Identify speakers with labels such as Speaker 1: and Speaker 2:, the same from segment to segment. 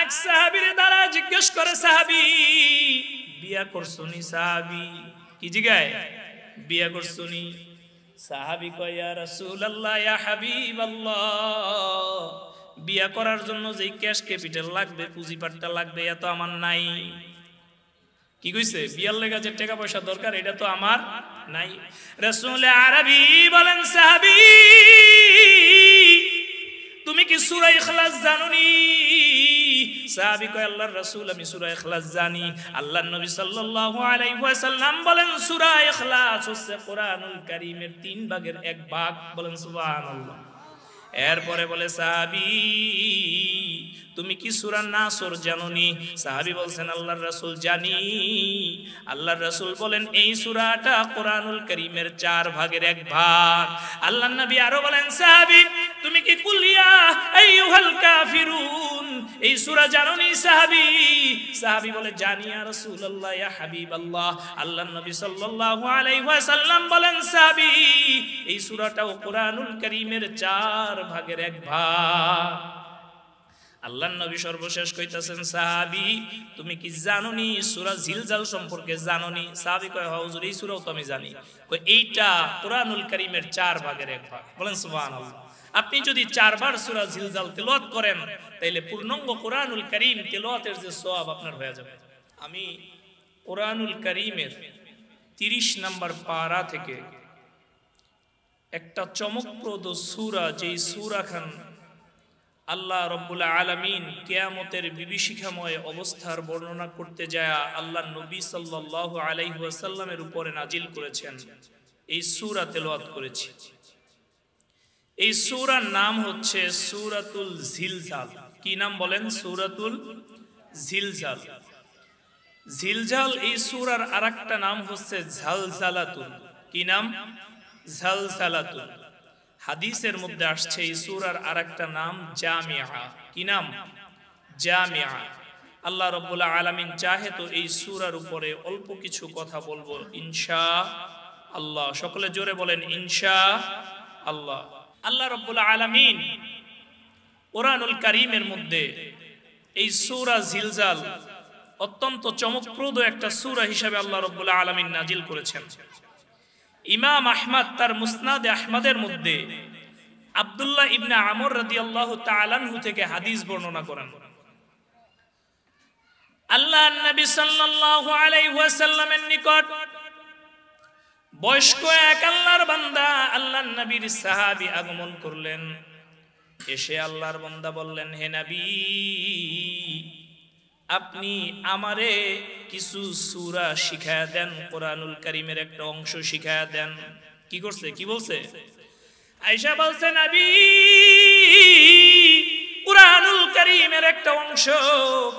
Speaker 1: এক সাহাবীর দ্বারা জিজ্ঞেস করে, সাহাবী বিয়া করছনি? সাহাবী কি জিগায়? বিয়া করছনি? সাহাবী কয়, ইয়া রাসূলুল্লাহ, ইয়া হাবিবাল্লাহ, বিয়া করার জন্য যেই ক্যাশ ক্যাপিটাল লাগবে, পুঁজিপাটটা লাগবে, এত আমার নাই। কি কইছে? বিয়ার লেগা যে টাকা পয়সা দরকার এটা তো আমার নাই। রাসূল আরবি বলেন, সাহাবী তুমি কি সূরা ইখলাস জানোনি? সাহাবী কয়, আল্লাহর রাসূল আমি সূরা ইখলাস জানি। আল্লাহর নবী সাল্লাল্লাহু আলাইহি ওয়াসাল্লাম বলেন, সূরা ইখলাস হচ্ছে কোরআনুল কারীমের 3 ভাগের 1 ভাগ। বলেন সুবহানাল্লাহ। এরপরে বলে, সাহাবী তুমি কি সূরা নাসর জানোনি? সাহাবী বলছেন, আল্লাহর রাসূল জানি। আল্লাহর রাসূল বলেন, এই সূরাটা কোরআনুল কারীমের 4 ভাগের 1 ভাগ। আল্লাহর নবী আরো বলেন, সাহাবী তুমি কি কুলিয়া আইয়ুহাল কাফিরুন এই সূরা জানোনি? সাহাবী বলে, জানি ইয়া রাসূলুল্লাহ, ইয়া হাবিবাল্লাহ। আল্লাহর নবী সাল্লাল্লাহু আলাইহি ওয়াসাল্লাম বলেন, সাহাবী এই সূরাটাও কোরআনুল কারীমের 4 ভাগের 1 ভাগ। আল্লাহর নবী সর্বশেষ কইতাছেন, সাহাবী তুমি কি জানোনি সূরা জিলজাল সম্পর্কে জানোনি? সাহাবী কয়, হ্যাঁ হুজুর এই সূরাও তো আমি জানি। কই এইটা কোরআনুল কারীমের 4 ভাগের 1 ভাগ। বলেন সুবহানাল্লাহ। আপনি যদি 4 বার সূরা জিলজাল তেলাওয়াত করেন তাইলে পূর্ণাঙ্গ কোরআনুল কারীম তেলাওয়াতের যে সওয়াব আপনার হয়ে যাবে। আমি কোরআনুল কারীমের 30 নম্বর পারা থেকে একটা চমকপ্রদ সূরা, যেই সূরাখান আল্লাহ রব্বুল আলামিন কিয়ামতের বিভীষিকাময় অবস্থার বর্ণনা করতে যায় আল্লাহ নবী সাল্লাল্লাহু আলাইহি ওয়াসাল্লামের উপরে নাজিল করেছেন, এই সূরা তেলাওয়াত করেছি। এই সূরার নাম হচ্ছে সূরাতুল জিলজাল। কি নাম বলেন? সূরাতুল জিলজাল। জিলজাল এই সূরার আরেকটা নাম হচ্ছে ঝালঝালাতুন। কি নাম? ঝালঝালাতুন। হাদিসের মধ্যে আসছে এই সূরার আরেকটা নাম জামিআ। কি নাম? জামিআ। আল্লাহ রাব্বুল আলামিন চাহে তো এই সূরার উপরে অল্প কিছু কথা বলবো ইনশাআল্লাহ। সকলে জোরে বলেন ইনশাআল্লাহ। আল্লাহ রাব্বুল আলামিন কোরআনুল কারীমের মধ্যে এই সূরা জিলজাল অত্যন্ত চমকপ্রদ একটা সূরা হিসেবে আল্লাহ রাব্বুল আলামিন নাজিল করেছেন। ইমাম আহমদ তার মুসনাদে আহমদের মধ্যে আব্দুল্লাহ ইবনে আমর রাদিয়াল্লাহু তাআলা আনহু থেকে হাদিস বর্ণনা করেন। আল্লাহর নবী সাল্লাল্লাহু আলাইহি ওয়াসাল্লামের নিকট বয়স্ক এক আল্লাহর বান্দা আল্লাহর নবীর সাহাবী আগমন করলেন। এসে আল্লাহর বান্দা বললেন, হে নবী আপনি আমারে কিছু সূরা শিখায়া দেন, কোরআনুল কারীমের একটা অংশ শিখায়া দেন। কি করছে? কি বলছে? আয়েশা বলছে, নবী কোরআনুল কারীমের একটা অংশ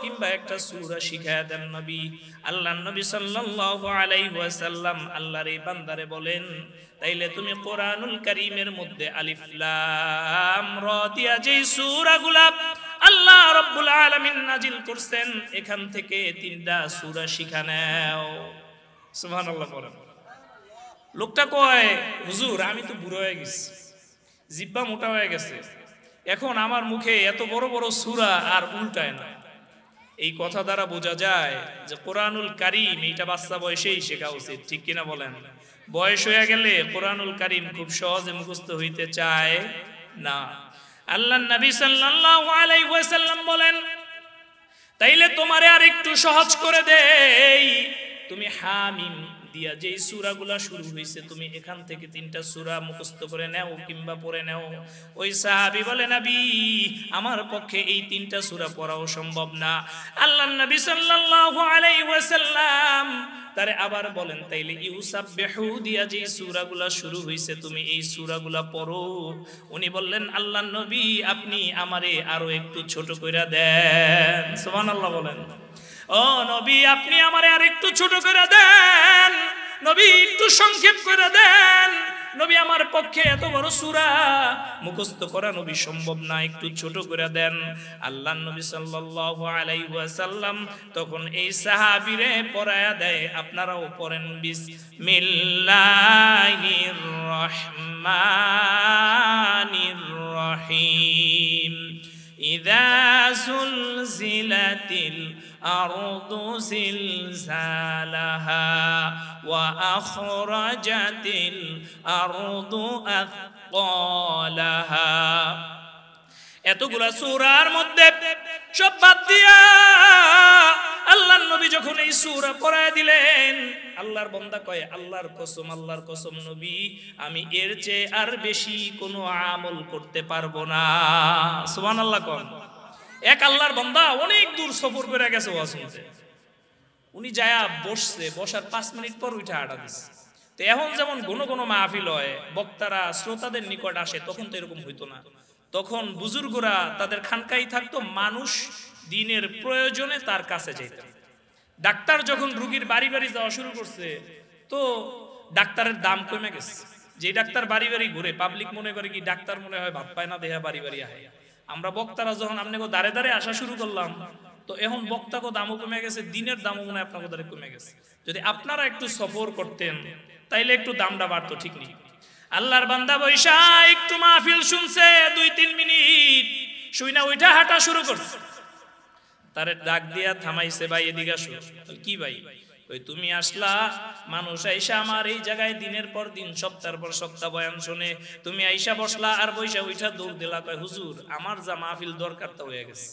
Speaker 1: কিংবা একটা সূরা শিখায়া দেন নবী। আল্লাহর নবী সাল্লাল্লাহু আলাইহি ওয়াসাল্লাম আল্লাহর এই বান্দারে বলেন, তাইলে তুমি কোরআনুল কারীমের মধ্যে আলিফ লাম রা দিয়া যেই সূরাগুলা আল্লাহ রাব্বুল আলামিন নাজিল করছেন এখান থেকে 3টা সূরা শিখা নাও। সুবহানাল্লাহ বলেন। লোকটা কয়, হুজুর আমি তো বুড়ো হয়ে গেছি, জিহ্বা মোটা হয়ে গেছে, এখন আমার মুখে এত বড় বড় সূরা আর উল্টায় না। এই কথা দ্বারা বোঝা যায় যে কোরআনুল কারীম এটা বাচ্চা বয়সেই শেখা উচিত। ঠিক কিনা বলেন? বয়স হয়ে গেলে কোরআনুল কারীম খুব সহজে মুখস্থ হইতে চায় না। আল্লাহর নবী সাল্লাল্লাহু আলাইহি ওয়াসাল্লাম বলেন, তাইলে তোমারে আর একটু সহজ করে দেই, তুমি হামিম দিয়া যেই সূরাগুলা শুরু হইছে তুমি এখান থেকে 3টা সূরা মুখস্থ করে নাও কিংবা পড়ে নাও। ওই সাহাবী বলে, নবী আমার পক্ষে এই 3টা সূরা পড়াও সম্ভব না। আল্লাহর নবী সাল্লাল্লাহু আলাইহি ওয়াসাল্লাম তারে আবার বলেন, তাইলে ইউসাববিহু দিয়া যে সূরাগুলা শুরু হইছে তুমি এই সূরাগুলা পড়ো। উনি বললেন, আল্লাহর নবী আপনি আমারে আরো একটু ছোট কইরা দেন। সুবহানাল্লাহ বলেন। ও নবী আপনি আমারে আর একটু ছোট করে দেন, নবী একটু সংক্ষেপ করে দেন, নবী আমার পক্ষে এত বড় সূরা মুখস্থ করা নবী সম্ভব না, একটু ছোট করে দেন। আল্লাহর নবী সাল্লাল্লাহু আলাইহি ওয়াসাল্লাম তখন এই সাহাবীরে পড়ায়া দেয়। আপনারাও পড়েন, বিসমিল্লাহির রহমানির রহিম ইযা যুলজিলাতিল আরদু জিলজালাহা ওয়া আখরাজাতিল আরদু আথকালাহা। এতগুলা সূরার মধ্যে সব বাদ দিয়া আল্লাহর নবী যখন এই সূরা পড়ায় দিলেন, আল্লাহর বান্দা কয় আল্লাহর কসম নবী, আমি এর চেয়ে আর বেশি কোনো আমল করতে পারবো না। সুবহানাল্লাহ কোন। এক আল্লাহর বান্দা অনেক দূর সফর করে গেছে ওয়াজ শুনতে, উনি যায়া বসছে, বসার 5 মিনিট পর উঠে আড্ডা দিচ্ছে। তো এখন যেমন ঘন মাহফিল হয়, বক্তারা শ্রোতাদের নিকট আসে, তখন তো এরকম হইতো না। তখন বুজুর্গরা তাদের খানকাই থাকতো, মানুষ দিনের প্রয়োজনে তার কাছে যেত। ডাক্তার যখন রোগীর বাড়ি বাড়ি যাওয়া শুরু করছে, তো ডাক্তারের দাম কমে গেছে। যে ডাক্তার বাড়ি বাড়ি ঘুরে, পাবলিক মনে করে কি ডাক্তার মনে হয় ভাত পায় না, দেহা বাড়ি বাড়ি আহে। আমরা বক্তারা যখন আপনাকে দাঁড়ে দাঁড়ে আসা শুরু করলাম, তো এখন বক্তাকে দামও কমে গেছে, দিনের দামও মনে হয় আপনাকে দাঁড়ে কমে গেছে। যদি আপনারা একটু সফর করতেন তাইলে একটু দামটা বাড়তো, ঠিক নেই। আল্লাহর বান্দা বৈশা একটু মাহফিল শুনছে 2-3 মিনিট, শুইনা ওইটা হাঁটা শুরু করছে। তারে ডাক দিয়া থামাইছে, ভাই এদিকে আসো। কি ভাই? ওই তুমি আসলা, মানুষ আইসা আমার এই জায়গায় দিনের পর দিন সপ্তাহের পর সপ্তাহ বয়ান শুনে, তুমি আইসা বসলা আর বৈশা ওইটা দৌড় দিলা। কয় হুজুর আমার যা মাহফিল দরকার তা হয়ে গেছে।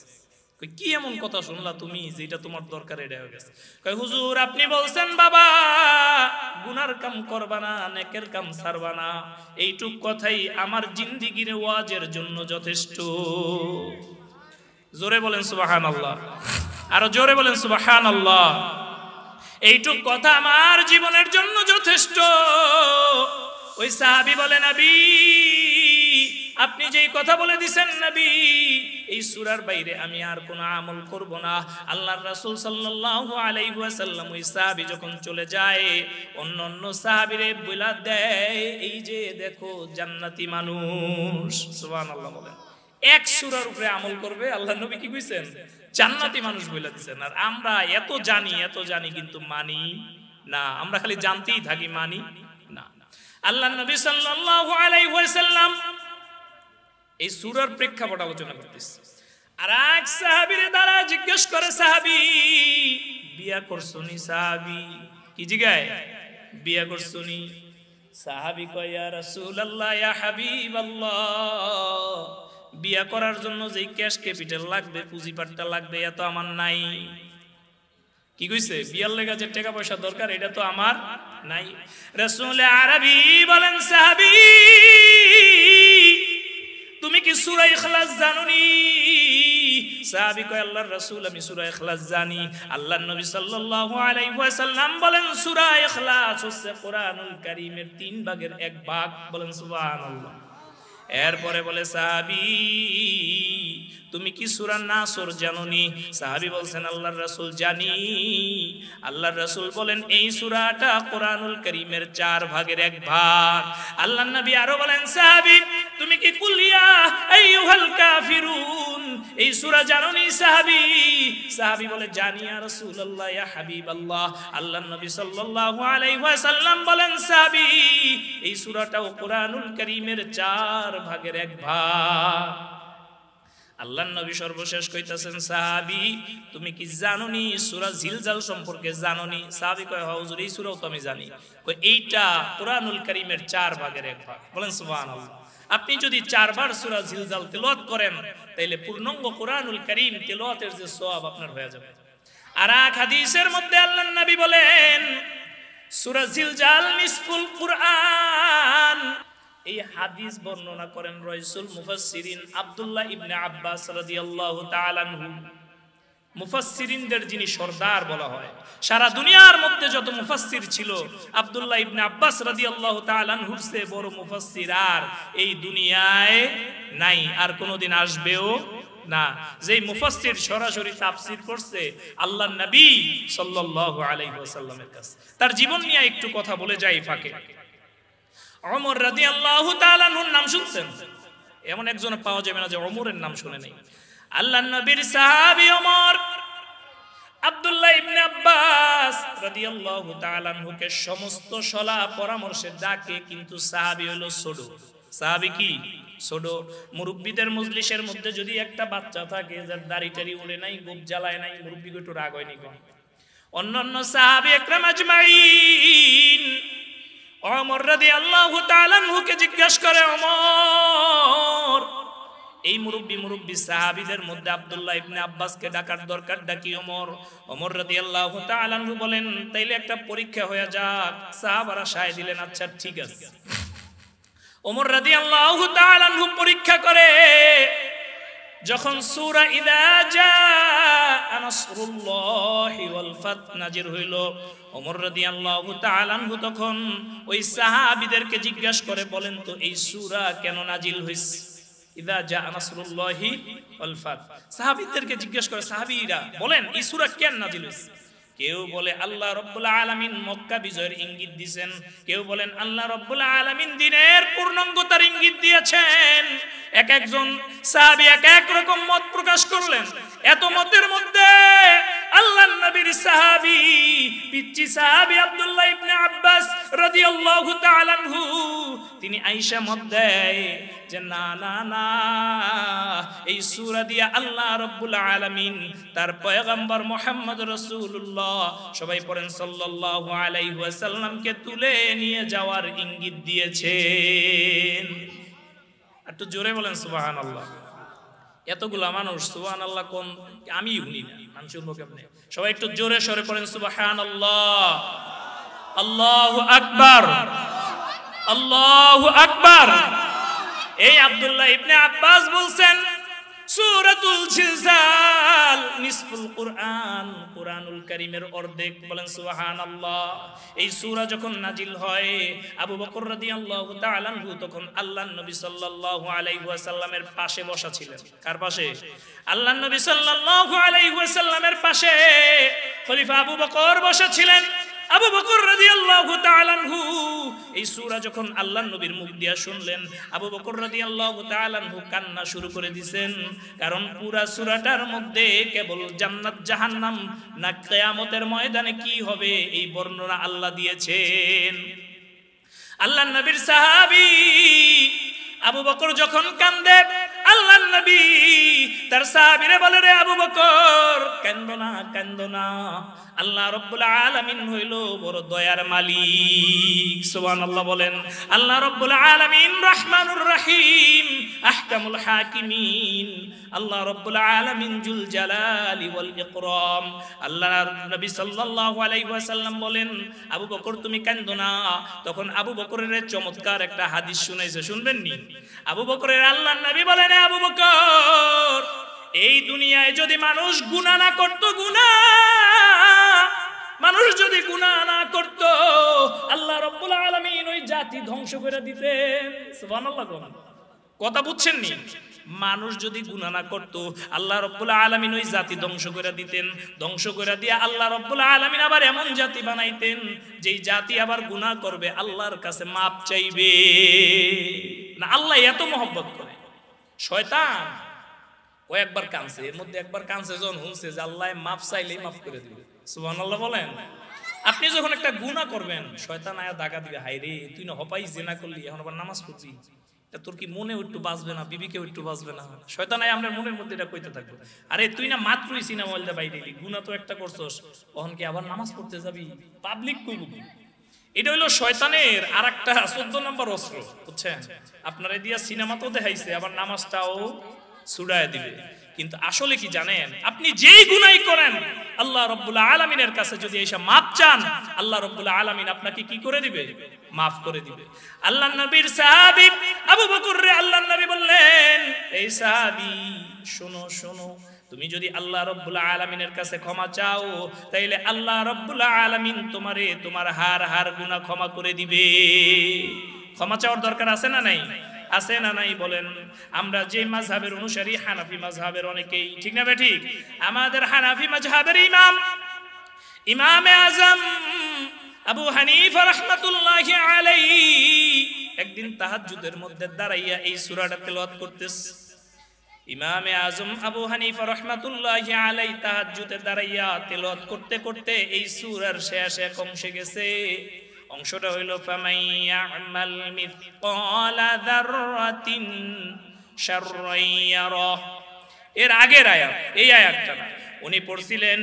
Speaker 1: কি এমন কথা শুনলা তুমি যেটা তোমার দরকার এটা হয়ে গেছে? কয় হুজুর আপনি বলছেন বাবা গুনার কাম করবা না, নেকের কাম ছাড়বা না, এইটুক কথাই আমার জিন্দেগির ওয়াজের জন্য যথেষ্ট। জোরে বলেন সুবহানাল্লাহ, আরো জোরে বলেন সুবহানাল্লাহ। এইটুক কথা আমার জীবনের জন্য যথেষ্ট। ওই সাহাবী বলে নবী আপনি যেই কথা বলে দিছেন নবী, এই সূরার বাইরে আমি আর কোনো আমল করব না। আল্লাহর রাসূল সাল্লাল্লাহু আলাইহি ওয়াসাল্লাম ওই সাহাবী যখন চলে যায়, অন্য সাহাবীরে বলে দেয় এই যে দেখো জান্নাতি মানুষ। সুবহানাল্লাহ বলেন। এক সূরার উপরে আমল করবে, আল্লাহর নবী কি কইছেন? জান্নাতি মানুষ বলে দিয়েছেন। আর আমরা এত জানি কিন্তু মানি না। আমরা খালি জানতেই থাকি, মানি না। আল্লাহর নবী সাল্লাল্লাহু আলাইহি ওয়াসাল্লাম এই সূরার প্রেক্ষাপট আলোচনা করতেছে। আর এক সাহাবীর দ্বারা জিজ্ঞেস করে সাহাবী, বিয়া করছনি? সাহাবী কি জিগায়? বিয়া করছনি? সাহাবী কয় ইয়া রাসূলুল্লাহ ইয়া হাবিবাল্লাহ, বিয়া করার জন্য যেই ক্যাশ ক্যাপিটাল লাগবে, পুঁজিপাটটা লাগবে, এত আমার নাই। কি কইছে? বিয়ার লেগা যে টাকা পয়সা দরকার এটা তো আমার নাই। রাসূল আরবি বলেন সাহাবী তুমি কি সূরা ইখলাস জানোনি? সাহাবী কয় আল্লাহর রাসূল আমি সূরা ইখলাস জানি। আল্লাহর নবী সাল্লাল্লাহু আলাইহি ওয়াসাল্লাম বলেন সূরা ইখলাস হচ্ছে কোরআনুল কারীমের 3 ভাগের 1 ভাগ। বলেন সুবহানাল্লাহ। এরপরে বলে সাহাবী তুমি কি সূরা নাসর জানোনি? সাহাবী বলছেন আল্লাহর রাসূল জানি। আল্লাহর রাসূল বলেন এই সূরাটা কোরআনুল কারীমের 4 ভাগের 1 ভাগ। আল্লাহর নবী আরো বলেন সাহাবী তুমি কি কুল ইয়া আইয়ুহাল কাফিরুন এই সূরা জানোনি? সাহাবী বলে জানি ইয়া রাসূলুল্লাহ ইয়া হাবিবাল্লাহ। আল্লাহর নবী সাল্লাল্লাহু আলাইহি ওয়াসাল্লাম বলেন সাহাবী এই সূরাটাও কোরআনুল কারীমের 4 ভাগের 1 ভাগ। আল্লাহর নবী সর্বশেষ কইতাছেন সাহাবী তুমি কি জানোনি সূরা জিলজাল সম্পর্কে জানোনি? সাহাবী কয় হ্যাঁ হুজুর এই সূরাও তো আমি জানি। কই এইটা কোরআনুল কারীমের 4 ভাগের 1 ভাগ। বলেন সুবহানাল্লাহ। আপনি যদি 4 বার সূরা জিলজাল তেলাওয়াত করেন তাইলে পূর্ণাঙ্গ কোরআনুল কারীম তেলাওয়াতের যে সওয়াব আপনার হয়ে যাবে। আর এক হাদিসের মধ্যে আল্লাহর নবী বলেন সূরা জিলজাল নিসফুল কুরআন। এই হাদিস বর্ণনা করেন রাইসুল মুফাসসিরিন আব্দুল্লাহ ইবনে আব্বাস রাদিয়াল্লাহু তাআলা আনহু। মুফাসসিরিনদের যিনি সরদার বলা হয়, সারা দুনিয়ার মধ্যে যত মুফাসসির ছিল আব্দুল্লাহ ইবনে আব্বাস রাদিয়াল্লাহু তাআলা আনহুর চেয়ে বড় মুফাসসির আর এই দুনিয়ায় নাই, আর কোনোদিন আসবেও না। যেই মুফাসসির সরাসরি তাফসীর করছে আল্লাহর নবী সাল্লাল্লাহু আলাইহি ওয়াসাল্লামের কাছে। তার জীবন নিয়ে একটু কথা বলে যাই ফাঁকে। ওমর রাদিয়াল্লাহু তাআলা আনহুর নাম শুনছেন? এমন একজন পাওয়া যাবে না যে ওমরের নাম শুনে নাই। আল্লাহর নবীর সাহাবী ওমর আব্দুল্লাহ ইবনে আব্বাস রাদিয়াল্লাহু তাআলা আনহুকে সমস্ত সলা পরামর্শে ডাকে, কিন্তু সাহাবী হলো ছোট। সাহাবী কি ছোট। মুরব্বীদের মজলিসের মধ্যে যদি একটা বাচ্চা থাকে যার দাড়ি টাড়ি উড়ে নাই, গোপ জ্বালায় নাই, মুরব্বীকে একটু রাগ হয়নি কোন? অন্যান্য সাহাবী একরাম আজমাইন ওমর রাদিয়াল্লাহু তাআলা আনহুকে জিজ্ঞাসা করে, ওমর এই মুরব্বী সাহাবীদের মধ্যে আব্দুল্লাহ ইবনে আব্বাসকে ডাকার দরকারটা কি? ওমর রাদিয়াল্লাহু তাআলা আনহু বলেন, তাইলে একটা পরীক্ষা হয়ে যাক। সাহাবারা সায় দিলেন, আচ্ছা ঠিক আছে। ওমর রাদিয়াল্লাহু তাআলা আনহু পরীক্ষা করে, যখন সূরা ইযা জাআ নাসরুল্লাহি ওয়াল ফাত নাজিল হইল, ওমর রাদিয়াল্লাহু তাআলা আনহু তখন ওই সাহাবীদেরকে জিজ্ঞাসা করে, বলেন তো এই সূরা কেন নাজিল হইছে? ইযা জাআ নাসরুল্লাহি ওয়াল ফাত, সাহাবীদেরকে জিজ্ঞাসা করে, সাহাবীরা বলেন এই সূরা কেন নাজিল হইছে? কেউ বলে আল্লাহ রাব্বুল আলামিন মক্কা বিজয়ের ইঙ্গিত দিয়েছেন, কেউ বলেন আল্লাহ রাব্বুল আলামিন দ্বীনের পূর্ণাঙ্গতার ইঙ্গিত দিয়েছেন। এক একজন সাহাবী এক এক রকম মত প্রকাশ করলেন। এত মতের মধ্যে আল্লাহর নবীর সাহাবী পিচ্চি সাহাবী আব্দুল্লাহ ইবনে আব্বাস রাদিয়াল্লাহু তাআলা আনহু তিনি আয়েশা মত দেয় যে না না না, এই সূরা দিয়া আল্লাহ রাব্বুল আলামিন তার পয়গম্বর মুহাম্মদ রাসূলুল্লাহ, সবাই পড়েন সাল্লাল্লাহু আলাইহি ওয়াসাল্লামকে তুলে নিয়ে যাওয়ার ইঙ্গিত দিয়েছেন। একটু জোরে বলেন সুবহানাল্লাহ। এতগুলা মানুষ সুবহানাল্লাহ কোন আমি শুনি না, আমি শুনবো কেমনে? সবাই একটু জোরে সরে পড়েন সুবহানাল্লাহ। আল্লাহু আকবার, আল্লাহু আকবার। এই আব্দুল্লাহ ইবনে আব্বাস বলছেন, সূরাতুল জিলজাল নিসফুল কুরআন, কুরআনুল কারীমের অর্ধেক, বলেন সুবহানাল্লাহ। এই সূরা যখন নাজিল হয়, আবু বকর রাদিয়াল্লাহু তাআলা আনহু তখন আল্লাহর নবী সাল্লাল্লাহু আলাইহি ওয়াসাল্লামের পাশে বসা ছিলেন। কার পাশে? আল্লাহর নবী সাল্লাল্লাহু আলাইহি ওয়াসাল্লামের পাশে খলিফা আবু বকর বসা ছিলেন। আবু বকর রাদিয়াল্লাহু তাআলা আনহু এই সূরা যখন আল্লাহর নবীর মুখ দিয়া শুনলেন, আবু বকর রাদিয়াল্লাহু তাআলা আনহু কান্না শুরু করে দিবেন। কারণ পুরা সূরাটার মধ্যে কেবল জান্নাত জাহান্নাম না কিয়ামতের ময়দানে কি হবে এই বর্ণনা আল্লাহ দিয়েছেন। আল্লাহর নবীর সাহাবী আবু বকর যখন কান্দে, আল্লাহর নবী তার সাহাবীরে বলে, রে আবু বকর কান্দো না, কান্দো না, আল্লাহ রাব্বুল আলামিন হইল বড় দয়ার মালিক। সুবহানাল্লাহ বলেন। আল্লাহ রাব্বুল আলামিন রহমানুর রহিম, আহকামুল হাকিমিন। আল্লাহ রাব্বুল আলামিন জুল জালালি ওয়াল ইকরাম। আল্লাহর নবী সাল্লাল্লাহু আলাইহি ওয়াসাল্লাম বলেন, আবু বকর তুমি কান্দো না। তখন আবু বকরের চমৎকার একটা হাদিস শুনাইছে, শুনবেন নি? আবু বকরের আল্লাহর নবী বলেন, আবু বকর এই দুনিয়ায় যদি মানুষ গুনাহ না করত, মানুষ যদি গুনাহ না করত, আল্লাহ রাব্বুল আলামিন ওই জাতি ধ্বংস করে দিতেন। সুবহানাল্লাহ। কথা বুঝছেন নি? মানুষ যদি গুনাহ না করত, আল্লাহ রাব্বুল আলামিন ওই জাতি ধ্বংস করে দিতেন। ধ্বংস করে দিয়ে আল্লাহ রাব্বুল আলামিন আবার এমন জাতি বানাইতেন যেই জাতি আবার গুনাহ করবে আল্লাহর কাছে মাপ চাইবে না। আল্লাহ এত মহব্বত করে। শয়তান ও একবার কাঁদছে, এর মধ্যে একবার কাঁদছে যখন শুনছে যে আল্লাহ মাপ চাইলেই মাফ করে দিবে। সুবহানাল্লাহ বলেন। আপনি যখন একটা গুনাহ করবেন, শয়তান আয়া দাগা দিবে, হায় রে তুই না হপাই জিনা করলি, এখন আবার নামাজ পড়বি, তোর কি মনে একটু বাঁচবে না, বিবিকেও একটু বাঁচবে না? শয়তান আয়া আপনার মনের মধ্যে এটা কইতে থাকবে, আরে তুই না মাত্রই সিনা ওয়ালদা বাইরে এলি, গুনাহ তো একটা করছস, তখন কি আবার নামাজ পড়তে যাবি? পাবলিক কইব কি? এটা হইলো শয়তানের আরেকটা 14 নম্বর অস্ত্র, বুঝছেন? আপনারা দিয়া সিনেমা তো দেখাইছে, আবার নামাজটাও ছুড়ায় দিবে। কিন্তু আসলে কি জানেন, আপনি যেই গুনাহ করেন আল্লাহ রাব্বুল আলামিনের কাছে যদি এসে মাপ চান, আল্লাহ রাব্বুল আলামিন আপনাকে কি করে দিবে? মাফ করে দিবে। আল্লাহর নবীর সাহাবী আবু বকর রে আল্লাহর নবী বললেন, এই সাহাবী শোনো শোনো, তুমি যদি আল্লাহ রাব্বুল আলামিনের কাছে ক্ষমা চাও, তাইলে আল্লাহ রাব্বুল আলামিন তোমারে তোমার হার গুনাহ ক্ষমা করে দিবে। ক্ষমা চাওয়ার দরকার আছে না নাই? আছে না নাই বলেন? আমরা যে মাযহাবের অনুসারী, হানাফি মাযহাবের অনেকেই, ঠিক না ঠিক? আমাদের হানাফি মাযহাবের ইমামে আযম আবু হানিফা রাহমাতুল্লাহি আলাইহি একদিন তাহাজ্জুদের মধ্যে দাঁড়াইয়া এই সূরাটা তেলাওয়াত করতেছে। ইমামে আযম আবু হানিফা রাহমাতুল্লাহি আলাইহি তাহাজ্জুদে দাঁড়াইয়া তেলাওয়াত করতে করতে এই সূরার শেষ এক অংশে গেছে। অংশটা হইল ফামান ইয়ামাল মিসকালা যাররাতিন শাররান ইয়ারা। এর আগের আয়াত, এই আয়াতটা না, উনি পড়ছিলেন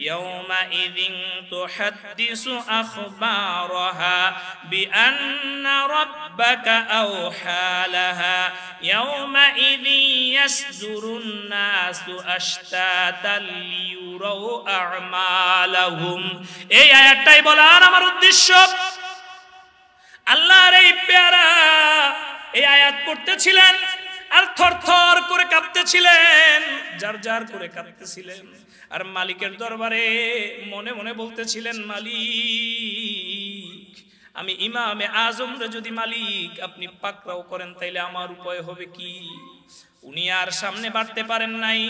Speaker 1: ইয়াউমা ইযিন তুহাদ্দিসু আখবারাহা বিআন্না রাব্বাকা আওহা লাহা ইয়াউমা ইযিন ইয়াসদুরুন নাসু আশতাতাল লিয়ুরাউ আ'মালাহুম। এই আয়াতটাই বলার আমার উদ্দেশ্য। আল্লাহর এই পেয়ারা এই আয়াত পড়তেছিলেন আর থরথর করে কাঁপতেছিলেন, জার জার করে কাঁপতেছিলেন, আর মালিকের দরবারে মনে মনে বলতেছিলেন, মালিক আমি ইমামে আজমরে যদি মালিক আপনি পাকড়াও করেন তাইলে আমার উপায় হবে কি? উনি আর সামনে বাড়তে পারেন নাই।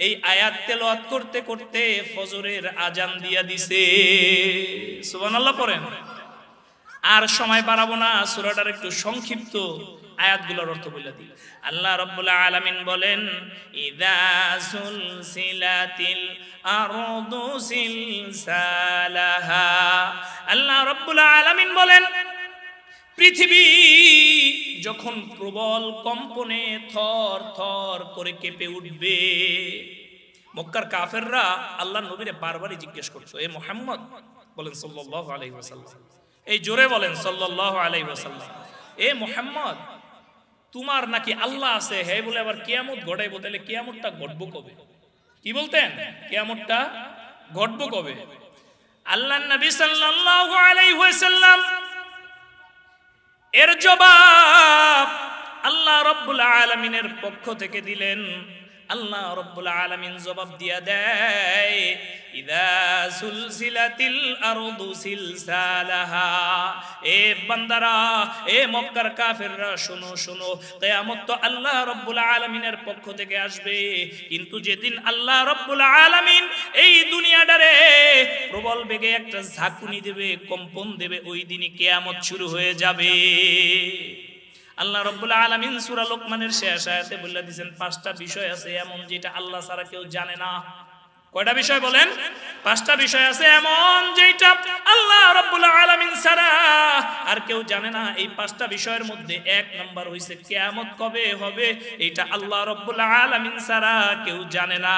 Speaker 1: এই আয়াত তেলাওয়াত করতে করতে ফজরের আজান দিয়া দিছে। সুবহানাল্লাহ পড়েন। আর সময় বাড়াবো না, সূরাটার একটু সংক্ষিপ্ত আয়াতগুলোর অর্থ বলে দিই। আল্লাহ রাব্বুল আলামিন বলেন ইযা সুলসিলাতিল আরদু সিলসালাহা। আল্লাহ রাব্বুল আলামিন বলেন পৃথিবী যখন প্রবল কম্পনে থর থর করে কেঁপে উঠবে। মক্কার কাফেররা আল্লাহর নবীরে বারবারই জিজ্ঞেস করছো, এ মুহাম্মদ বলেন সাল্লাল্লাহু আলাইহি ওয়াসাল্লাম, এই জোরে বলেন সাল্লাল্লাহু আলাইহি ওয়াসাল্লাম, এ মুহাম্মদ তোমার নাকি আল্লাহ আছে, হে বলে আবার কিয়ামত ঘটাইবো, তাহলে কিয়ামতটা ঘটবো কবে? কি বলতেন? কিয়ামতটা ঘটবো কবে? আল্লাহর নবী সাল্লাল্লাহু আলাইহি ওয়াসাল্লাম এর জবাব আল্লাহ রাব্বুল আলামিনের পক্ষ থেকে দিলেন। আল্লাহ রাব্বুল আলামিন জবাব দিয়া দেয় ইযা সুলসিলাতিল আরদু সিলসালাহা। এ বান্দারা, এ মক্কার কাফেররা শোনো শোনো, কিয়ামত তো আল্লাহ রাব্বুল আলামিনের পক্ষ থেকে আসবে, কিন্তু যেদিন আল্লাহ রাব্বুল আলামিন এই দুনিয়াটারে প্রবল বেগে একটা ঝাঁকুনি দেবে, কম্পন দেবে, ওই দিনই কিয়ামত শুরু হয়ে যাবে। আল্লাহ রাব্বুল আলামিন সূরা লোকমানের শেষ আয়াতে বলে দিয়েছেন পাঁচটা বিষয় আছে এমন যেটা আল্লাহ ছাড়া কেউ জানে না। কয়টা বিষয় বলেন? পাঁচটা বিষয় আছে এমন যেটা আল্লাহ রাব্বুল আলামিন ছাড়া আর কেউ জানে না। এই পাঁচটা বিষয়ের মধ্যে এক নাম্বার হইছে কিয়ামত কবে হবে, এটা আল্লাহ রাব্বুল আলামিন ছাড়া কেউ জানে না।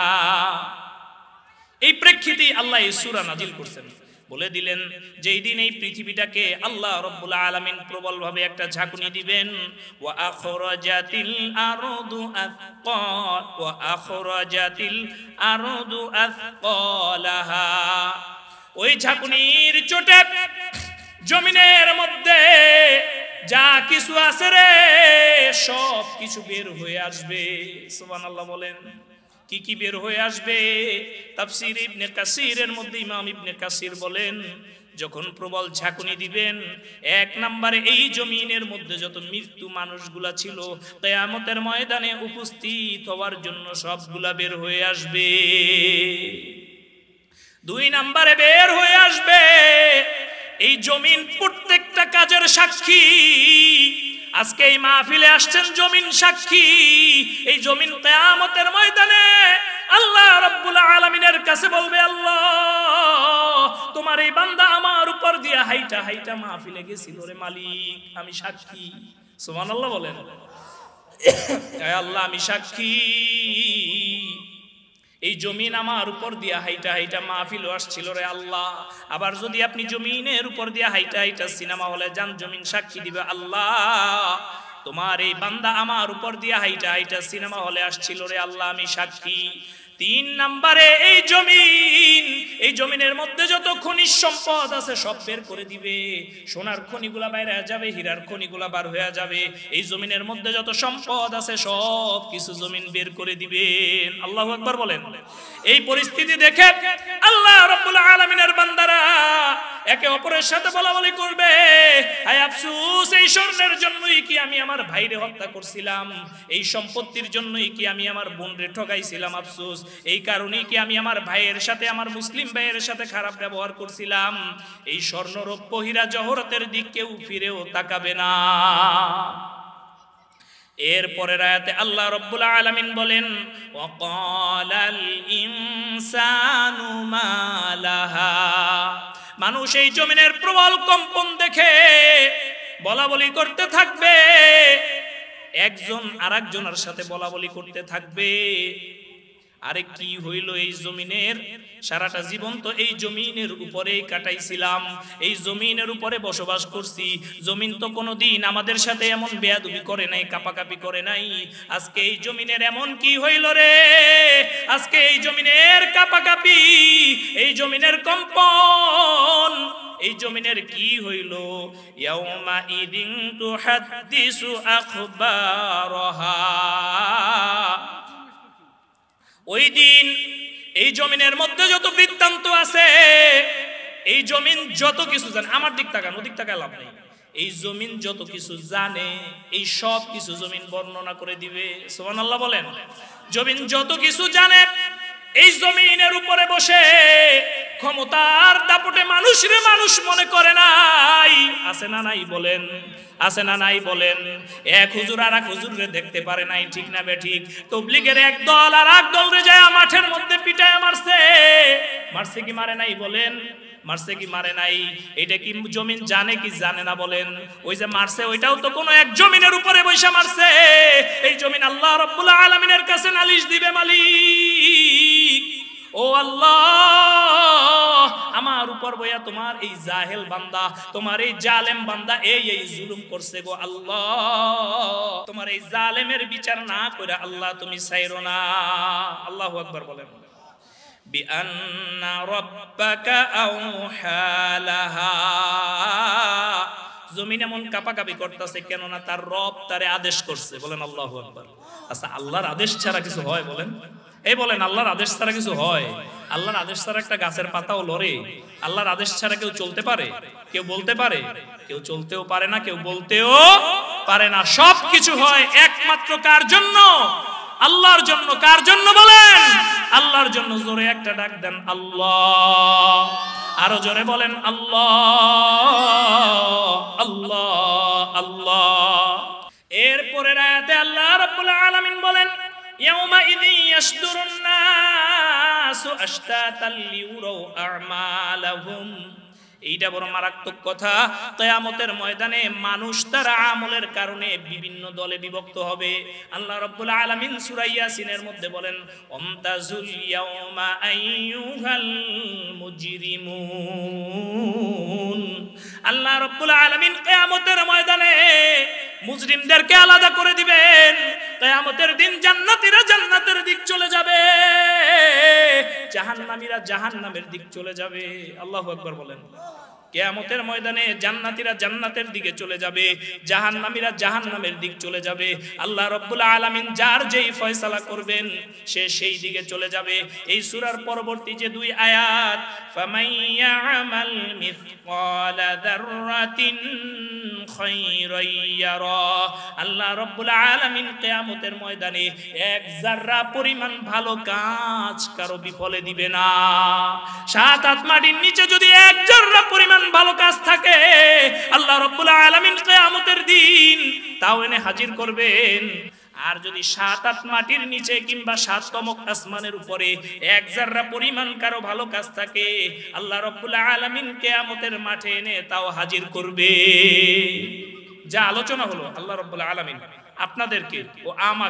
Speaker 1: এই প্রেক্ষিতে আল্লাহ এই সূরা নাজিল করছেন, বলে দিলেন যেই দিন এই পৃথিবীটাকে আল্লাহ রাব্বুল আলামিন প্রবল ভাবে একটা ঝাঁকুনি দিবেন, ওয়া আখরাজাতিল আরদু আথকাল ওয়া আখরাজাতিল আরদু আথকালাহা। ওই ঝাঁকুনির চোটে জমিনের মধ্যে যা কিছু আছে রে সব কিছু বের হয়ে আসবে। সুবহানাল্লাহ বলেন। কি কি বের হয়ে আসবে? তাফসীর ইবনে কাসিরের মধ্যে ইমাম ইবনে কাসির বলেন যখন প্রবল ঝাঁকুনি দিবেন, এক নম্বরে এই জমিনের মধ্যে যত মৃত্যু মানুষগুলা ছিল কিয়ামতের ময়দানে উপস্থিত হওয়ার জন্য সবগুলা বের হয়ে আসবে। দুই নম্বরে বের হয়ে আসবে এই জমিন প্রত্যেকটা কাজের সাক্ষী। আজকে এই মাহফিলে আসছেন জমিন সাক্ষী। এই জমিন কিয়ামতের ময়দানে আল্লাহ রাব্বুল আলামিনের কাছে বলবে, আল্লাহ তোমার এই বান্দা আমার উপর দিয়া হাইটা হাইটা মাহফিলে গেছিল রে মালিক, আমি সাক্ষী। সুবহানাল্লাহ বলেন। আল্লাহ আমি সাক্ষী, এই জমিন আমার উপর দিয়া হাইটা হাইটা মাহফিলে আসছিল রে আল্লাহ। আবার যদি আপনি জমিনের উপর দিয়া হাইটা হাইটা সিনেমা হলে যান, জমিন সাক্ষী দিবে, আল্লাহ তোমার এই বান্দা আমার উপর দিয়া হাইটা হাইটা সিনেমা হলে আসছিল রে আল্লাহ, আমি সাক্ষী। তিন নম্বরে এই জমিনের মধ্যে যত খনিজ সম্পদ আছে সব বের করে দিবে। সোনার খনিগুলা বাইরে যাবে, হীরার খনিগুলা বার হয়ে যাবে। এই জমিনের মধ্যে যত সম্পদ আছে সব কিছু জমিন বের করে দিবেন। আল্লাহু আকবার বলেন। এই পরিস্থিতি দেখে আল্লাহ রাব্বুল আলামিনের বান্দারা একে অপরের সাথে বলাবলি করবে, হায় আফসোস, এই স্বর্ণের জন্যই কি আমি আমার ভাইরে হত্যা করছিলাম, এই সম্পত্তির জন্যই কি আমি আমার বোনরে ঠকাইছিলাম, আফসোস এই কারণেই কি আমি আমার ভাইয়ের সাথে, আমার মুসলিম ভাইয়ের সাথে খারাপ ব্যবহার করছিলাম। এই স্বর্ণ রৌপ্য হীরা জহরতের দিক কেউ ফিরেও তাকাবে না। এরপরের আয়াতে আল্লাহ রাব্বুল আলামিন বলেন, ওয়াকালাল ইনসানু মা লাহা। মানুষ এই জমিনের প্রবল কম্পন দেখে বলা বলি করতে থাকবে, একজন আরেকজনের সাথে বলা বলি করতে থাকবে, আরে কি হইল এই জমিনের? সারাটা জীবন তো এই জমিনের উপরেই কাটাইছিলাম, এই জমিনের উপরে বসবাস করছি, জমিন তো কোনোদিন আমাদের সাথে এমন বেয়াদবি করে নাই, কাপাকাপি করে নাই। আজকে এই জমিনের এমন কি হইল রে? আজকে এই জমিনের কাপাকাপি, এই জমিনের কম্পন, এই জমিনের কি হইল? ইয়াউমা ইদিন তুহাদ্দিসু আখবারহা, ওই দিন এই জমিনের মধ্যে যত বৃত্তান্ত আছে, এই জমিন যত কিছু জানে, আমার দিক তাকান, ওদিক তাকায় লাভ নেই, এই জমিন যত কিছু জানে এই সব কিছু জমিন বর্ণনা করে দিবে। সুবহানাল্লাহ বলেন। জমিন যত কিছু জানে, এই জমিনের উপরে বসে ক্ষমতার দাপটে মানুষরে মানুষ মনে করে নাই, আছে না নাই বলেন? আছে না নাই বলেন? এক হুজুর আর এক হুজুরে দেখতে পারে নাই, ঠিক না বেঠিক? তাবলীগের এক দল আর এক দলরে যায় মাঠের মধ্যে পিটায় মারছে, মারছে কি মারে নাই বলেন? মারছে কি মারে নাই? এটা কি জমিন জানে কি জানে না বলেন? ওই যে মারছে ওইটাও তো কোনো এক জমিনের উপরে বৈশা মারছে। এই জমিন আল্লাহ রাব্বুল আলামিনের কাছে নালিশ দিবে, মালিক ও আল্লাহ, আমার উপর বইয়া তোমার এই জাহেল বান্দা, তোমার এই জালেম বান্দা এই এই জুলুম করছে গো আল্লাহ, তোমার এই জালেমের বিচার না করে আল্লাহ তুমি ছাইরো না। আল্লাহু আকবার বলেন। বিআন্না রাব্বাকা আওহা লাহা, জমিন এমন কাঁপাকাঁপি করতেছে কেননা তার রব তারে আদেশ করছে। বলেন আল্লাহু আকবার। আচ্ছা, আল্লাহর আদেশ ছাড়া কিছু হয় বলেন? এই বলেন, আল্লাহর আদেশ ছাড়া কিছু হয়? আল্লাহর আদেশ ছাড়া একটা গাছের পাতাও লড়ে? আল্লাহর আদেশ ছাড়া কেউ চলতে পারে? কেউ বলতে পারে? কেউ চলতেও পারে না, কেউ বলতেও পারে না। সব কিছু হয় একমাত্র কার জন্য? আল্লাহর জন্য। কার জন্য বলেন? আল্লাহর জন্য। জোরে একটা ডাক দেন আল্লাহ, আরো জোরে বলেন আল্লাহ আল্লাহ আল্লাহ। এরপরের আয়াতে আল্লাহ রাব্বুল আলামিন বলেন, ইয়াউমা ইযিন ইয়াসদুরুন নাসু আশতাতাল লিউরাউ আমালাহুম। এইটা বড় মারাত্মক কথা। কিয়ামতের ময়দানে মানুষ তার আমলের কারণে বিভিন্ন দলে বিভক্ত হবে। আল্লাহ রাব্বুল আলামিন সূরা ইয়াসিনের মধ্যে বলেন, আমতাজুল ইয়াউমা আইয়ুহাল মুজরিমুন। আল্লাহ রাব্বুল আলামিন কিয়ামতের ময়দানে মুজরিমদেরকে আলাদা করে দিবেন। কিয়ামতের দিন জান্নাতীরা জান্নাতের দিক চলে যাবে, জাহান্নামীরা জাহান্নামের দিক চলে যাবে। আল্লাহু আকবার বলেন। কিয়ামতের ময়দানে জান্নাতীরা জান্নাতের দিকে চলে যাবে, জাহান্নামীরা জাহান্নামের দিক চলে যাবে। আল্লাহ রাব্বুল আলামিন যার যেই ফয়সালা করবেন সে সেই দিকে চলে যাবে। এই সূরার পরবর্তী যে দুই আয়াত, ফামাইয়ামাল মিসকালা যাররাতিন খায়রান ইয়ারা, আল্লাহ রাব্বুল আলামিন কিয়ামতের ময়দানে এক যাররা পরিমাণ ভালো কাজ কারো বিফলে দিবে না। সাত আট মাটির নিচে যদি এক যাররা পরিমাণ ভালো কাজ থাকে, আল্লাহ রাব্বুল আলামিন কিয়ামতের দিন তাও এনে হাজির করবেন। আর যদি সাত আট মাটির নিচে কিংবা সাততম আসমানের উপরে এক যাররা পরিমাণ কারো ভালো কাজ থাকে, আল্লাহ রাব্বুল আলামিন কিয়ামতের মাঠে এনে তাও হাজির করবে। যা আলোচনা হলো আল্লাহ রাব্বুল আলামিন আপনাদেরকে ও আমাকে